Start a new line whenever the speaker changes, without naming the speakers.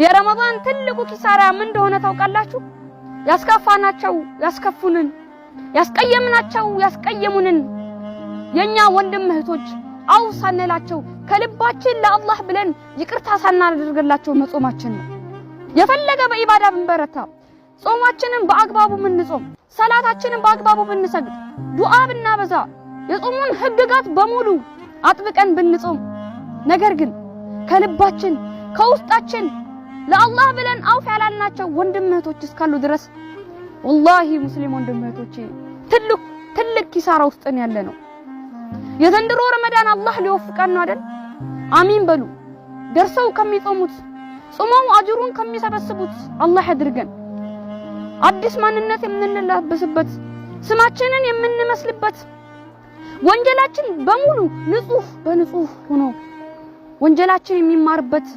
የረመዳን ትልቁ ኪሳራ ምን እንደሆነ ታውቃላችሁ? ያስከፋናቸው ያስከፉንን፣ ያስቀየምናቸው ያስቀየሙንን የኛ ወንድም እህቶች አው ሳንላቸው ከልባችን ለአላህ ብለን ይቅርታ ሳናደርግላቸው መጾማችን ነው። የፈለገ በኢባዳ ብንበረታ፣ ጾማችንን በአግባቡ ምንጾም፣ ሰላታችንን በአግባቡ ብንሰግድ፣ ዱዓ ብናበዛ፣ የጾሙን ህግጋት በሙሉ አጥብቀን ብንጾም፣ ነገር ግን ከልባችን ከውስጣችን ለአላህ ብለን አውፍ ያላልናቸው ወንድም እህቶች እስካሉ ድረስ ወላሂ ሙስሊም ወንድም እህቶቼ ትልቅ ኪሳራ ውስጥ ያለ ነው። የዘንድሮ ረመዳን አላህ ሊወፍቀን ነው አይደል? አሚን በሉ። ደርሰው ከሚጾሙት ጾመው አጅሩን ከሚሰበስቡት አላህ ያድርገን። አዲስ ማንነት የምንለብስበት፣ ስማችንን የምንመስልበት፣ ወንጀላችን በሙሉ ንጹህ በንጹህ ሆኖ ወንጀላችን የሚማርበት